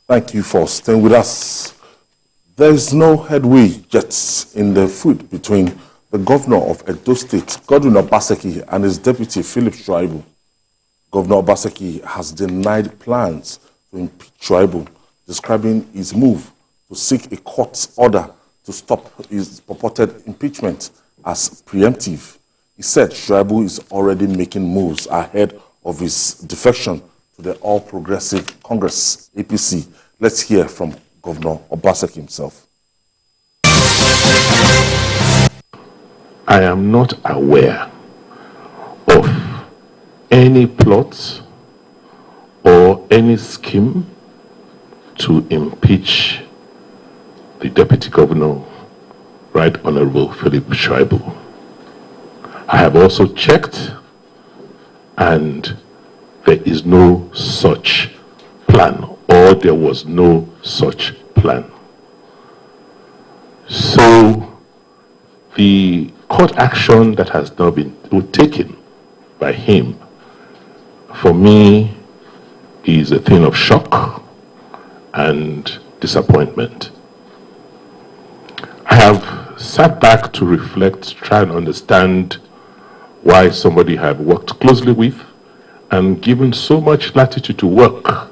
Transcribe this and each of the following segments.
Thank you for staying with us. There is no headway yet in the feud between the Governor of Edo State, Godwin Obaseki, and his deputy, Philip Shaibu. Governor Obaseki has denied plans to impeach Shuaib, describing his move to seek a court order to stop his purported impeachment as preemptive. He said Shuaib is already making moves ahead of his defection to the All Progressive Congress, APC. Let's hear from Governor Obaseki himself. I am not aware of any plot or any scheme to impeach the Deputy Governor, Right Honorable Philip Shaibu. I have also checked, and there is no such plan, or there was no such plan. So the court action that has now been taken by him, for me, is a thing of shock and disappointment. I have sat back to reflect, try and understand why somebody I have worked closely with and given so much latitude to work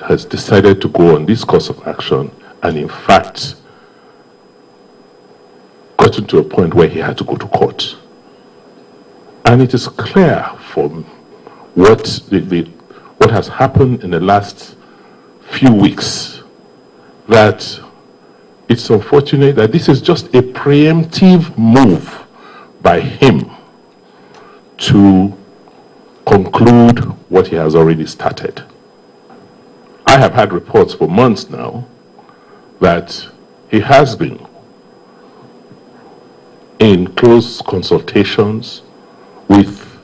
has decided to go on this course of action, and in fact gotten to a point where he had to go to court. And it is clear from what has happened in the last few weeks that it's unfortunate that this is just a preemptive move by him to conclude what he has already started. I have had reports for months now that he has been in close consultations with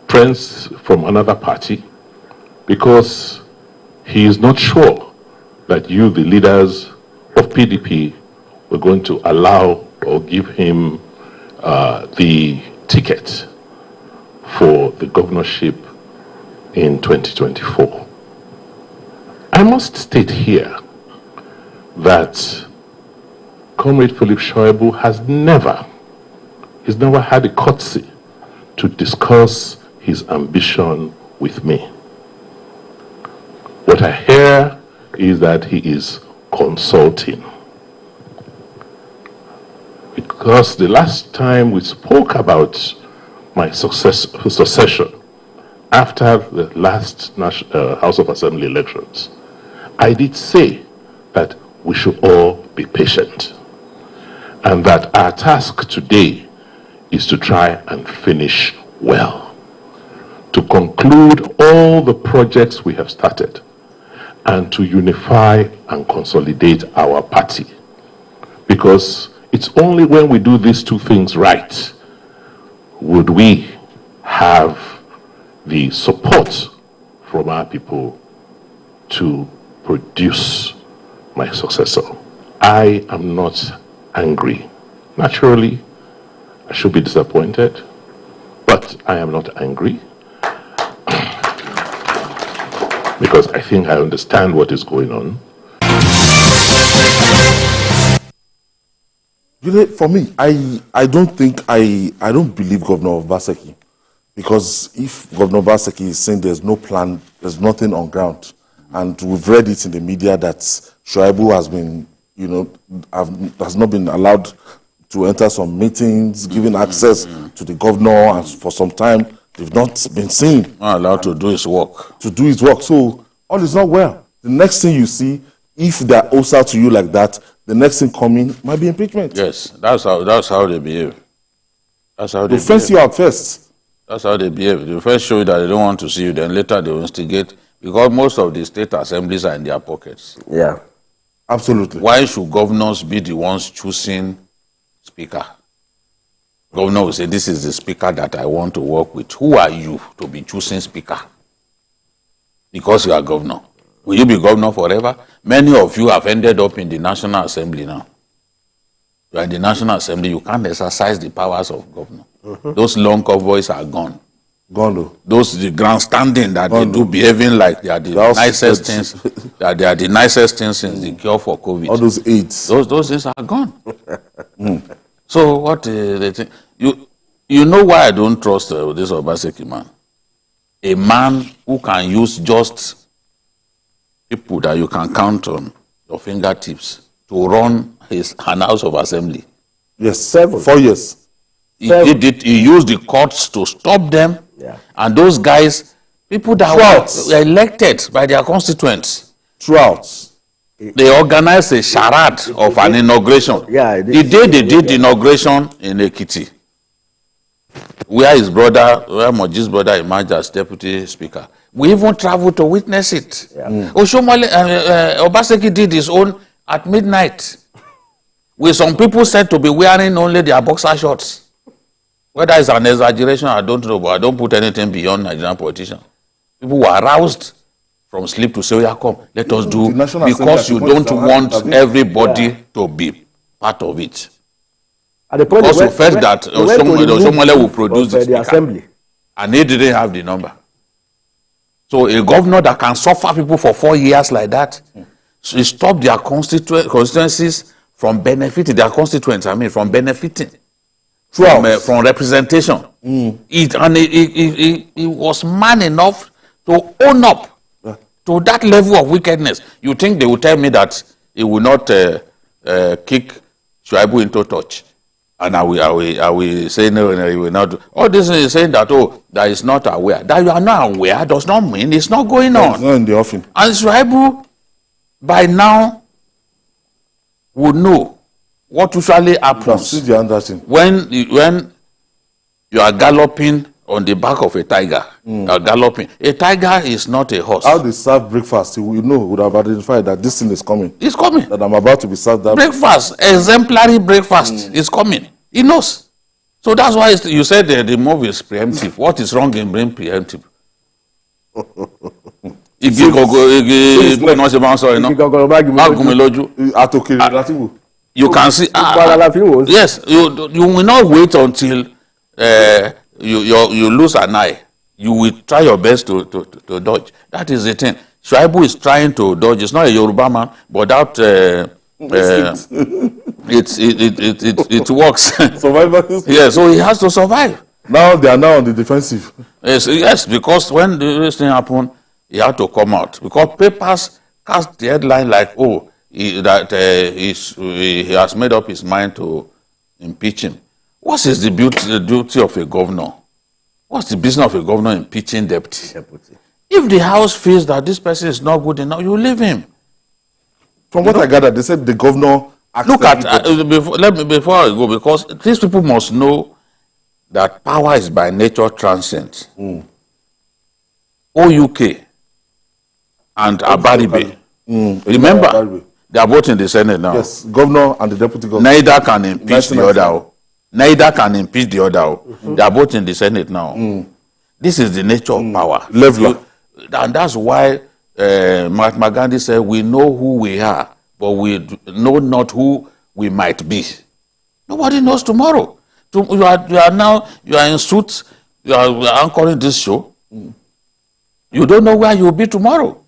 friends from another party because he is not sure that you, the leaders of PDP, were going to allow or give him the ticket for the governorship in 2024. I must state here that Comrade Philip Shaibu has never had a courtesy to discuss his ambition with me. What I hear is that he is consulting. Because the last time we spoke about my succession after the last House of Assembly elections, I did say that we should all be patient, and that our task today is to try and finish well, to conclude all the projects we have started, and to unify and consolidate our party. Because it's only when we do these two things right would we have the support from our people to produce my successor. I am not angry. Naturally, I should be disappointed, but I am not angry because I think I understand what is going on. You know, for me, I don't believe Governor Obaseki, because if Governor Obaseki is saying there's no plan, there's nothing on ground, and we've read it in the media that Shuaib has been, has not been allowed to enter some meetings, given access to the governor, and for some time they've not been seen. Not allowed to do his work. So all is not well. The next thing you see, if they're hostile to you like that, the next thing coming might be impeachment. Yes, that's how they behave. That's how they fence you out first. That's how they behave. They first show you that they don't want to see you, then later they will instigate, because most of the state assemblies are in their pockets. Yeah, absolutely. Why should governors be the ones choosing speaker? Governor will say, this is the speaker that I want to work with. Who are you to be choosing speaker? Because you are governor. Will you be governor forever? Many of you have ended up in the National Assembly now. You are in the National Assembly, you can't exercise the powers of governor. Those long convoys are gone. Gondo. Those the grandstanding that they do, behaving like they are the nicest things. That they are the nicest things since the cure for COVID. All those aids. Those things are gone. So what they think? You know why I don't trust this Obaseki man? A man who can use just people that you can count on your fingertips to run an House of Assembly. Yes, 4 years. He used the courts to stop them. Yeah. And those guys, people that were elected by their constituents. Throughout. They organized a charade of an inauguration. Yeah, the day they did the inauguration in Ekiti, where Moji's brother emerged as deputy speaker. We even traveled to witness it. Yeah. Obaseki did his own at midnight, with some people said to be wearing only their boxer shorts. Whether it's an exaggeration, I don't know, but I don't put anything beyond Nigerian politicians. People were aroused from sleep to say, "Yeah, come, let us do," because you don't want everybody to be part of it. Because you felt that Oshomole will produce the assembly, and he didn't have the number. So a governor that can suffer people for 4 years like that, so he stopped their constituencies from benefiting, their constituents, from benefiting from representation. He was man enough to own up to that level of wickedness. You think they will tell me that he will not kick Shuaib into touch? And I will say no, he will not do. All this is saying that, that is not aware. That you are not aware does not mean it's not going on. It's not in the offing. And Shuaib, by now, would know what usually happens when you are galloping on the back of a tiger. You are galloping. A tiger is not a horse. How they serve breakfast, you would have identified that this thing is coming. It's coming. That I'm about to be served that breakfast, exemplary breakfast is coming. He knows. So that's why you said the move is preemptive. What is wrong in being preemptive? You can see. Yes, you will not wait until you lose an eye. You will try your best to dodge. That is the thing. Shaibu is trying to dodge. It's not a Yoruba man, but that it works. Yeah, so he has to survive. Now they are now on the defensive. Yes, because when this thing happened, he had to come out because papers cast the headline like, he has made up his mind to impeach him. What is the duty of a governor? What's the business of a governor impeaching deputy? If the House feels that this person is not good enough, you leave him. From what I gathered, they said the governor asked look at before I go, because these people must know that power is by nature transient. OUK and Abaribe. Remember, they are both in the Senate now. Yes, governor and the deputy governor. Neither can impeach the other. Neither can impeach the other. They are both in the Senate now. This is the nature of power. Leveler. And that's why Mahatma Gandhi said, we know who we are, but we know not who we might be. Nobody knows tomorrow. You are in suits, you are anchoring this show. You don't know where you will be tomorrow.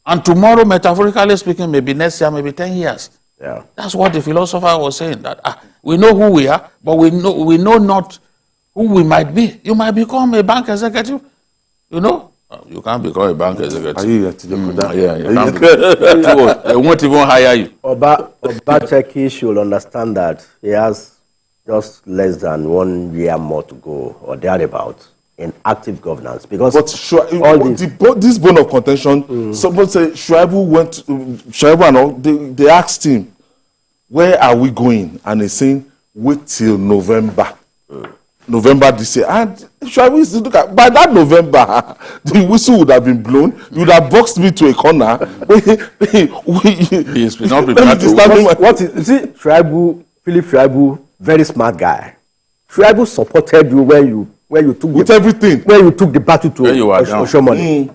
And tomorrow, metaphorically speaking, maybe next year, maybe 10 years. Yeah. That's what the philosopher was saying, that we know who we are, but we know not who we might be. You might become a bank executive, You can't become a bank executive. They won't even hire you. Obaseki should understand that he has just less than 1 year more to go, or thereabouts, in active governance. Because this bone of contention, someone said Shaibu and all, they asked him, where are we going? And he's saying, wait till November. November this year. And Shaibu is look at, by that November, the whistle would have been blown. You would have boxed me to a corner. He's not prepared to. Philip Shaibu, very smart guy. Shaibu supported you when you took the battle to Oshomole.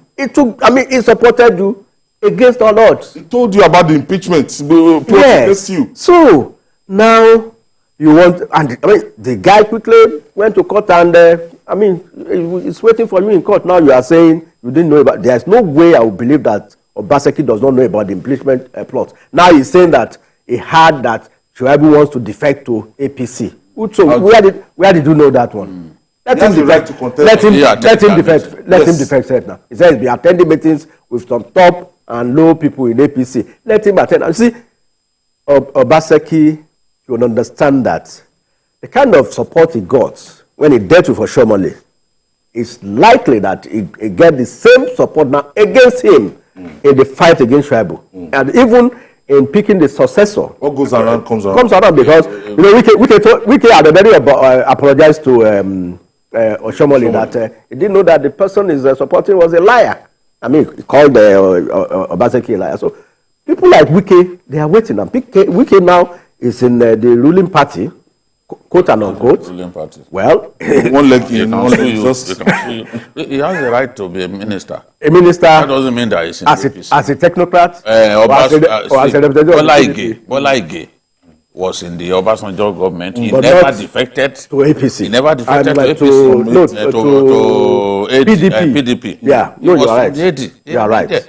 He supported you against all odds. He told you about the impeachment against you. So now you want, and I mean, the guy quickly went to court and, I mean, it's waiting for you in court. Now you are saying you didn't know about, there's no way I would believe that Obaseki does not know about the impeachment plot. Now he's saying that he heard that Shuaib wants to defect to APC. So where did you know that one? Let him defect. Let him defect right now. He says he'll be attending meetings with some top and low people in APC. Let him attend. And see, Obaseki should understand that the kind of support he got when he dealt with Oshomole, it's likely that he get the same support now against him in the fight against Shaibu. And even in picking the successor. What goes around comes around. Comes around because you know Wike had already apologized to Oshomole that he didn't know that the person he's supporting was a liar. I mean, he called Obaseki a liar. So people like Wike, they are waiting. And Wike now is in the ruling party, quote and unquote. Ruling party. Well, one leg in, one leg just. He has the right to be a minister. A minister. That doesn't mean that he's in as a technocrat. Bola Ige was in the Obasanjo government. He never defected to APC. He never defected to APC. To PDP. Yeah, no, you are right. You are right.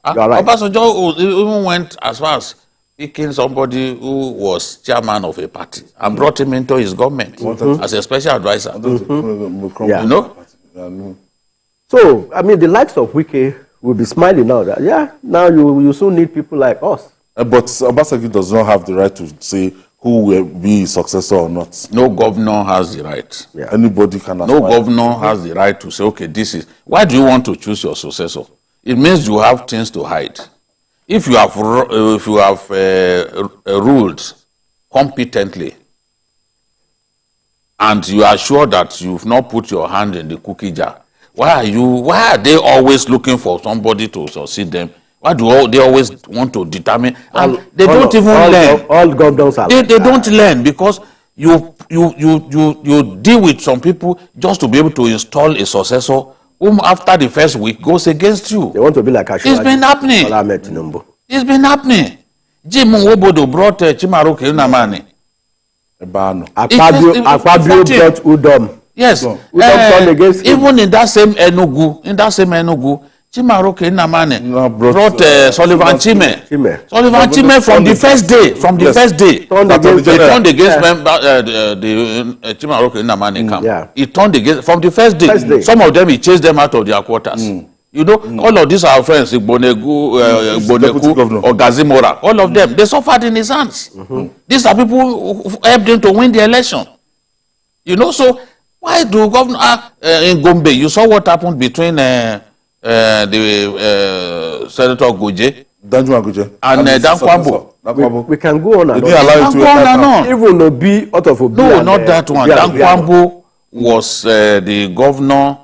Obasanjo even went as far as picking somebody who was chairman of a party and brought him into his government as a special advisor. You know? So, I mean, the likes of Wike will be smiling now that, now you soon need people like us. But Obaseki does not have the right to say who will be his successor or not. No governor has the right. Yeah. Anybody can aspire. No governor has the right to say, okay, this is... Why do you want to choose your successor? It means you have things to hide. If you have ruled competently and you are sure that you've not put your hand in the cookie jar, why are they always looking for somebody to succeed them? Why do they always want to determine? And they don't even learn. All governors are they don't learn because you deal with some people just to be able to install a successor whom after the first week goes against you. They want to be like Ashwadi. It's been happening. It's been happening. Jim Wobodo brought Chimaroke Unamani. Akpabio brought Udom. Yes. So, Udom turned against him. Even in that same Enugu, Chimaroke Unamani brought Sullivan Chime. Sullivan Chime from the first day. They turned against the Chimaroke Unamani camp. Yeah. He turned against from the first day. Some of them he chased them out of their quarters. You know, all of these are friends, Igboneku, or Gazimora. All of them, they suffered in his hands. These are people who helped him to win the election. You know, so why do governor in Gombe? You saw what happened between the Senator Goje and Dankwambo. We can go on and on. Even Obi out of Obi. No, not that one. Dankwambo was the governor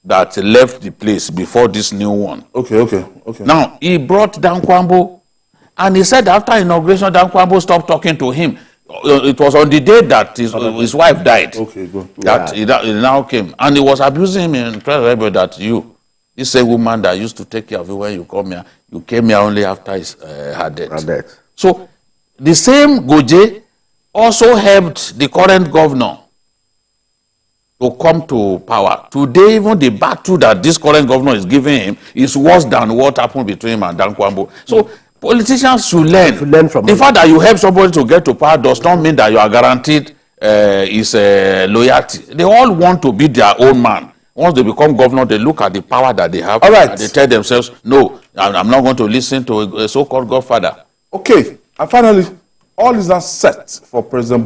that left the place before this new one. Okay. Now, he brought Dankwambo, and he said after inauguration, Dankwambo stopped talking to him. It was on the day that his wife died. That he now came. And he was abusing him in front of that this same woman that used to take care of you when you come here, you came here only after her death. So, the same Goje also helped the current governor to come to power. Today, even the battle that this current governor is giving him is worse than what happened between him and Dankwambo. So politicians should learn from the fact that you help somebody to get to power does not mean that you are guaranteed his loyalty. They all want to be their own man. Once they become governor, they look at the power that they have. And they tell themselves, no, I'm not going to listen to a so-called godfather. Okay, and finally, all is now set for President